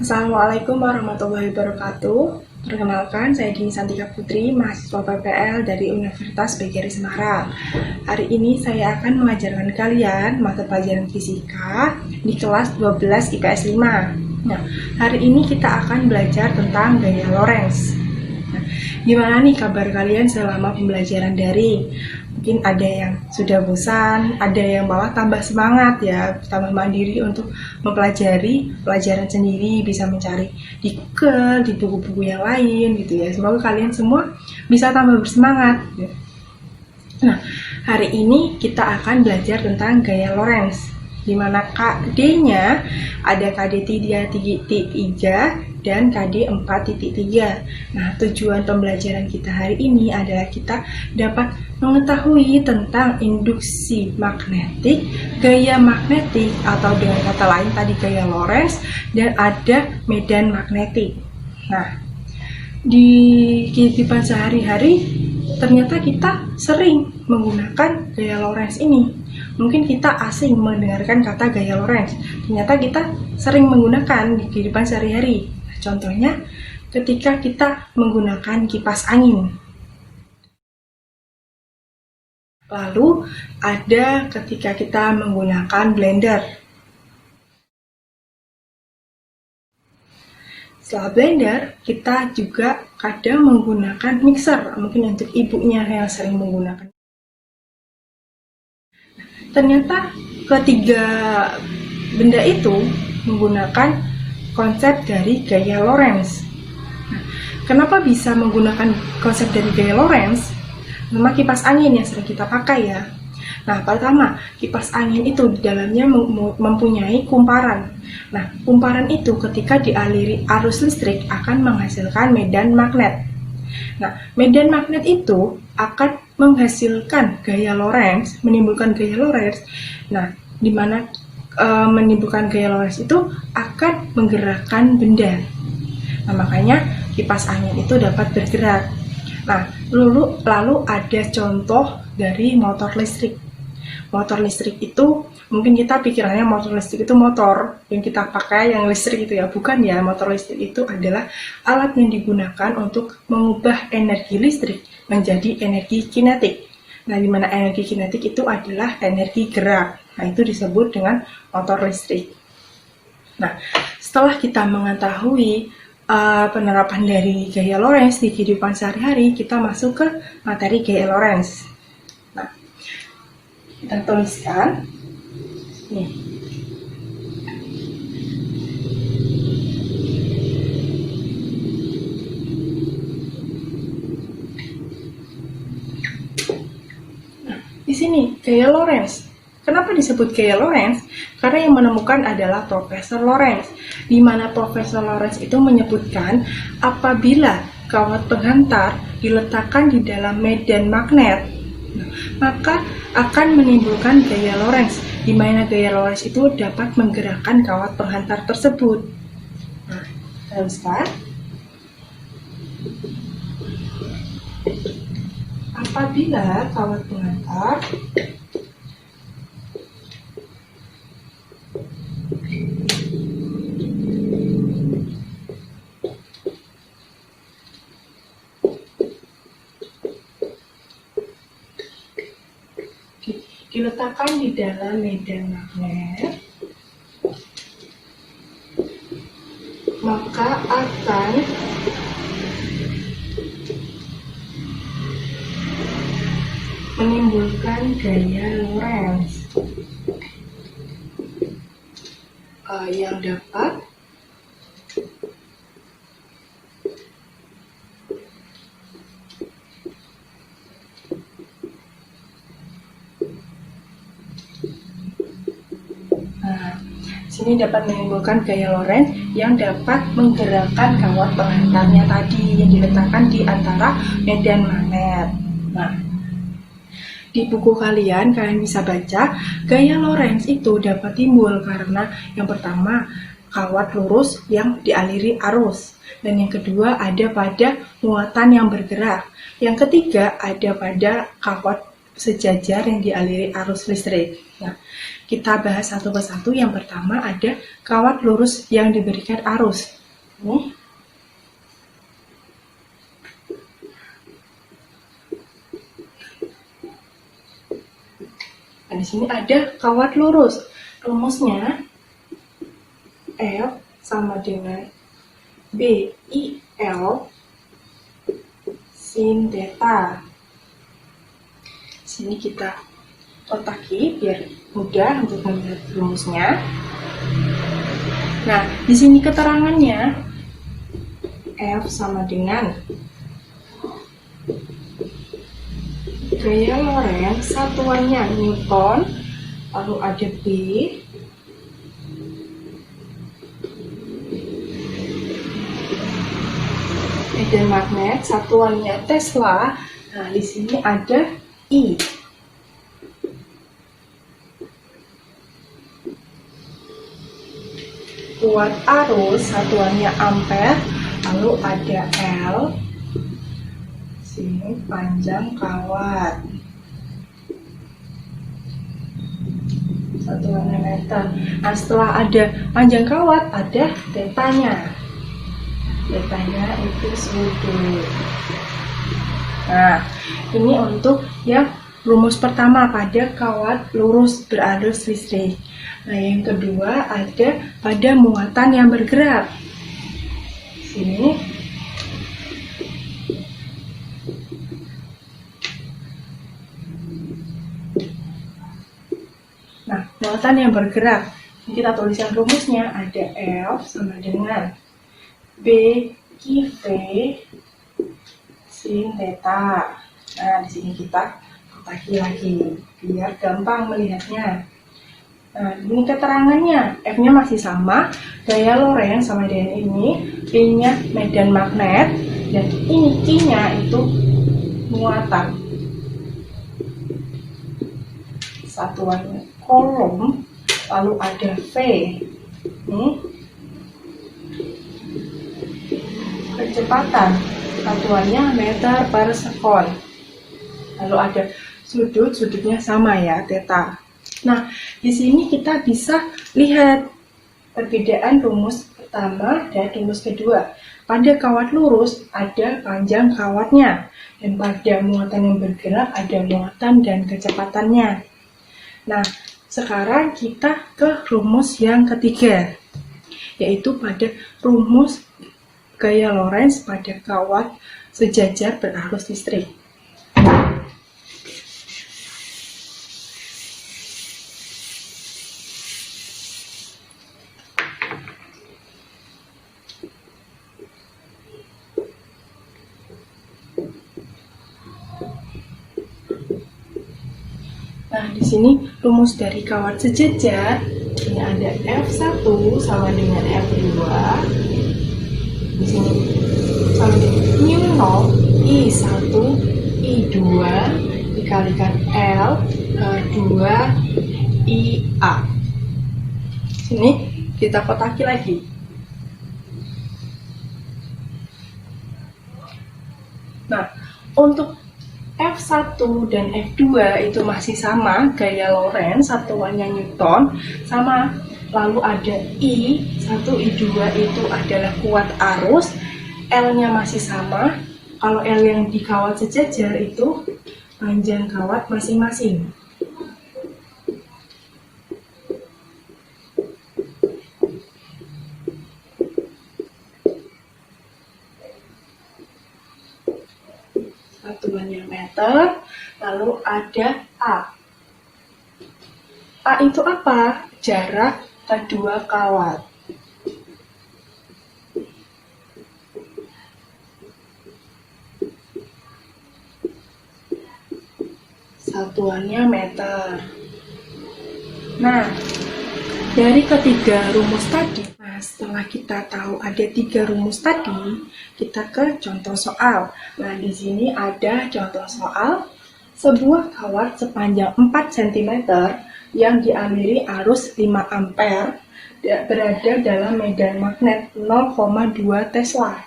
Assalamualaikum warahmatullahi wabarakatuh. Perkenalkan, saya Dini Santika Putri, mahasiswa PPL dari Universitas PGRI Semarang. Hari ini saya akan mengajarkan kalian mata pelajaran fisika di kelas 12 IPS 5. Nah, hari ini kita akan belajar tentang gaya Lorentz. Nah, gimana nih kabar kalian selama pembelajaran daring? Mungkin ada yang sudah bosan, ada yang malah tambah semangat ya, tambah mandiri untuk mempelajari pelajaran sendiri, bisa mencari di Google, di buku-buku yang lain gitu ya. Semoga kalian semua bisa tambah bersemangat. Nah, hari ini kita akan belajar tentang gaya Lorentz, di mana KD-nya ada KD 3.3 dan KD 4.3. Nah, tujuan pembelajaran kita hari ini adalah kita dapat mengetahui tentang induksi magnetik, gaya magnetik, atau dengan kata lain tadi gaya Lorentz, dan ada medan magnetik. Nah, di kehidupan sehari-hari ternyata kita sering menggunakan gaya Lorentz ini. Mungkin kita asing mendengarkan kata gaya Lorentz, ternyata kita sering menggunakan di kehidupan sehari-hari. Contohnya ketika kita menggunakan kipas angin. Lalu ada ketika kita menggunakan blender. Setelah blender, kita juga kadang menggunakan mixer. Mungkin untuk ibunya yang sering menggunakan. Ternyata ketiga benda itu menggunakan konsep dari gaya Lorentz. Nah, kenapa bisa menggunakan konsep dari gaya Lorentz? Nama kipas angin yang sering kita pakai ya. Nah, pertama, kipas angin itu di dalamnya mempunyai kumparan. Nah, kumparan itu ketika dialiri arus listrik akan menghasilkan medan magnet. Nah, medan magnet itu akan menghasilkan gaya Lorentz, menimbulkan gaya Lorentz. Nah, di mana menimbulkan gaya Lorentz itu akan menggerakkan benda. Nah, makanya kipas angin itu dapat bergerak. Nah, lalu ada contoh dari motor listrik. Motor listrik itu mungkin kita pikirannya motor listrik itu motor yang kita pakai yang listrik itu ya, bukan ya. Motor listrik itu adalah alat yang digunakan untuk mengubah energi listrik menjadi energi kinetik. Nah, di mana energi kinetik itu adalah energi gerak. Nah, itu disebut dengan motor listrik. Nah, setelah kita mengetahui penerapan dari gaya Lorentz di kehidupan sehari-hari, kita masuk ke materi gaya Lorentz. Nah, kita tuliskan. Nih. Di sini gaya Lorentz. Kenapa disebut gaya Lorentz? Karena yang menemukan adalah Profesor Lorentz, di mana Profesor Lorentz itu menyebutkan apabila kawat penghantar diletakkan di dalam medan magnet, maka akan menimbulkan gaya Lorentz, di mana gaya Lorentz itu dapat menggerakkan kawat penghantar tersebut. Nah, teruskan. Apabila kawat penghantar diletakkan di dalam medan magnet, maka akan menimbulkan gaya Lorentz yang dapat sini dapat menimbulkan gaya Lorentz yang dapat menggerakkan kawat penghantarnya tadi yang diletakkan di antara medan magnet. Nah, di buku kalian bisa baca gaya Lorentz itu dapat timbul karena yang pertama kawat lurus yang dialiri arus, dan yang kedua ada pada muatan yang bergerak, yang ketiga ada pada kawat sejajar yang dialiri arus listrik. Nah, kita bahas satu persatu. Yang pertama ada kawat lurus yang diberikan arus. Nih. Nah, di sini ada kawat lurus. Rumusnya F sama dengan BIL sin theta. Sini kita kotaki biar mudah untuk melihat rumusnya. Nah, di sini keterangannya F sama dengan gaya Lorentz, satuannya Newton, lalu ada B, medan magnet, satuannya Tesla. Nah, di sini ada I. Kuat arus, satuannya ampere, lalu ada L. Sini panjang kawat, satuannya meter. Nah, setelah ada panjang kawat ada tetanya. Tetanya itu sudut. Nah, ini untuk yang rumus pertama pada kawat lurus berarus listrik. Nah, yang kedua ada pada muatan yang bergerak. Sini nah, muatan yang bergerak, kita tuliskan rumusnya ada F sama dengan B QV sin theta. Nah, di sini kita kotaki lagi biar gampang melihatnya. Nah, ini keterangannya, F-nya masih sama, gaya Lorentz sama dengan ini, P-nya medan magnet, dan ini Q-nya itu muatan. Satuannya kolom, lalu ada V. Nih. Kecepatan, satuannya meter per sekon. Lalu ada sudut, sudutnya sama ya, theta. Nah, di sini kita bisa lihat perbedaan rumus pertama dan rumus kedua. Pada kawat lurus ada panjang kawatnya, dan pada muatan yang bergerak ada muatan dan kecepatannya. Nah, sekarang kita ke rumus yang ketiga, yaitu pada rumus gaya Lorentz pada kawat sejajar berarus listrik. Nah, di sini rumus dari kawat sejajar, ini ada F1 sama dengan F2. Di sini sama dengan mu0 I1 I2 dikalikan L per 2 IA. Sini kita kotaki lagi. Nah, untuk F1 dan F2 itu masih sama, gaya Lorentz, satuannya Newton, sama. Lalu ada I1, I2 itu adalah kuat arus, L-nya masih sama. Kalau L yang di kawat sejajar itu panjang kawat masing-masing. Satuannya meter, lalu ada A. A itu apa? Jarak kedua kawat. Satuannya meter. Nah, dari ketiga rumus tadi, setelah kita tahu ada 3 rumus tadi, kita ke contoh soal. Nah, di sini ada contoh soal sebuah kawat sepanjang 4 cm yang dialiri arus 5 ampere berada dalam medan magnet 0,2 Tesla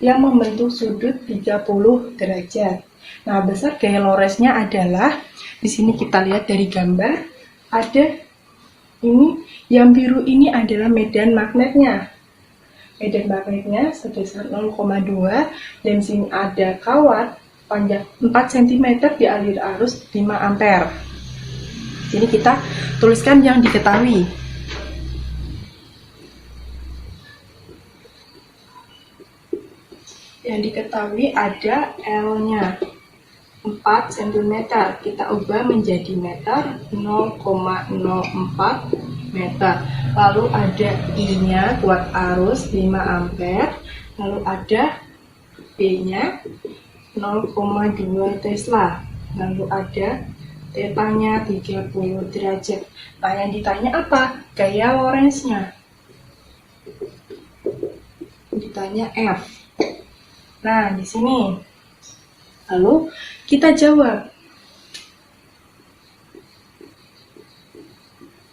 yang membentuk sudut 30 derajat. Nah, besar gaya Lorentz-nya adalah, di sini kita lihat dari gambar, ada ini, yang biru ini adalah medan magnetnya. Medan magnetnya sebesar 0,2, dan di sini ada kawat panjang 4 cm dialiri arus 5 ampere. Jadi kita tuliskan yang diketahui. Yang diketahui ada L-nya 4 cm, kita ubah menjadi meter, 0,04 meter. Lalu ada I-nya, kuat arus 5 ampere. Lalu ada B-nya 0,2 Tesla. Lalu ada θ-nya 30 derajat. Nah, yang ditanya apa? Gaya Lorentz-nya. Ditanya F. Nah, di sini. Lalu kita jawab.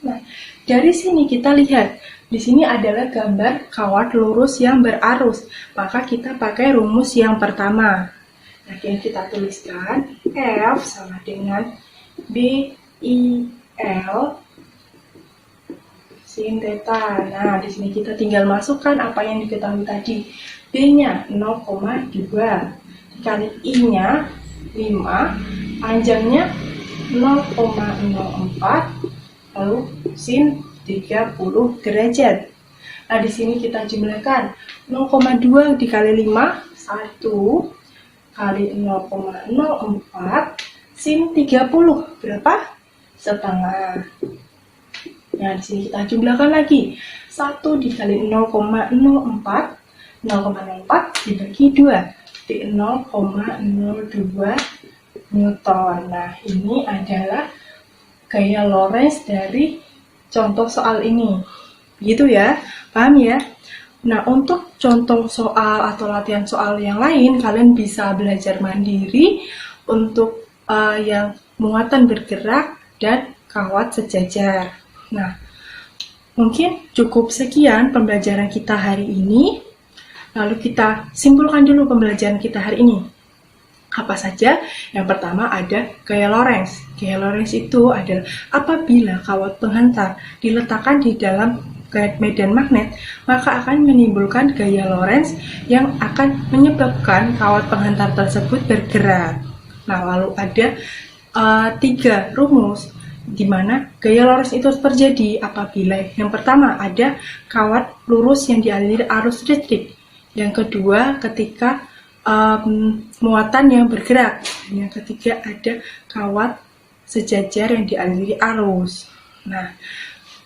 Nah, dari sini kita lihat, di sini adalah gambar kawat lurus yang berarus. Maka kita pakai rumus yang pertama. Nah, yang kita tuliskan F sama dengan BIL sin theta. Nah, di sini kita tinggal masukkan apa yang diketahui tadi. B-nya 0,2 dikali I-nya 5, panjangnya 0,04, lalu sin 30 derajat. Nah, di sini kita jumlahkan 0,2 dikali 5, 1 kali 0,04 sin 30 berapa? Setengah. Nah, di sini kita jumlahkan lagi 1 dikali 0,04 dibagi 2 di 0,02 Newton. Nah, ini adalah gaya Lorentz dari contoh soal ini. Begitu ya, paham ya? Nah, untuk contoh soal atau latihan soal yang lain, kalian bisa belajar mandiri untuk yang muatan bergerak dan kawat sejajar. Nah, mungkin cukup sekian pembelajaran kita hari ini. Lalu kita simpulkan dulu pembelajaran kita hari ini. Apa saja? Yang pertama ada gaya Lorentz. Gaya Lorentz itu adalah apabila kawat penghantar diletakkan di dalam medan magnet, maka akan menimbulkan gaya Lorentz yang akan menyebabkan kawat penghantar tersebut bergerak. Nah, lalu ada 3 rumus di mana gaya Lorentz itu terjadi apabila yang pertama ada kawat lurus yang dialiri arus listrik. Yang kedua, ketika muatan yang bergerak. Yang ketiga, ada kawat sejajar yang dialiri arus. Nah,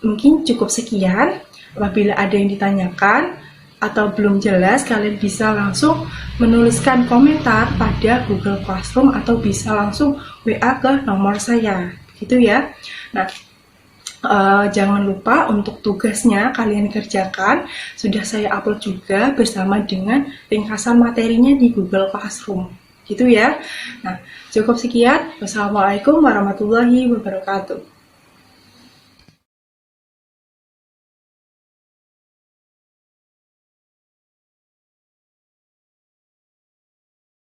mungkin cukup sekian. Apabila ada yang ditanyakan atau belum jelas, kalian bisa langsung menuliskan komentar pada Google Classroom atau bisa langsung WA ke nomor saya. Gitu ya. Nah, jangan lupa untuk tugasnya kalian kerjakan, sudah saya upload juga bersama dengan ringkasan materinya di Google Classroom, gitu ya. Nah, cukup sekian. Wassalamualaikum warahmatullahi wabarakatuh.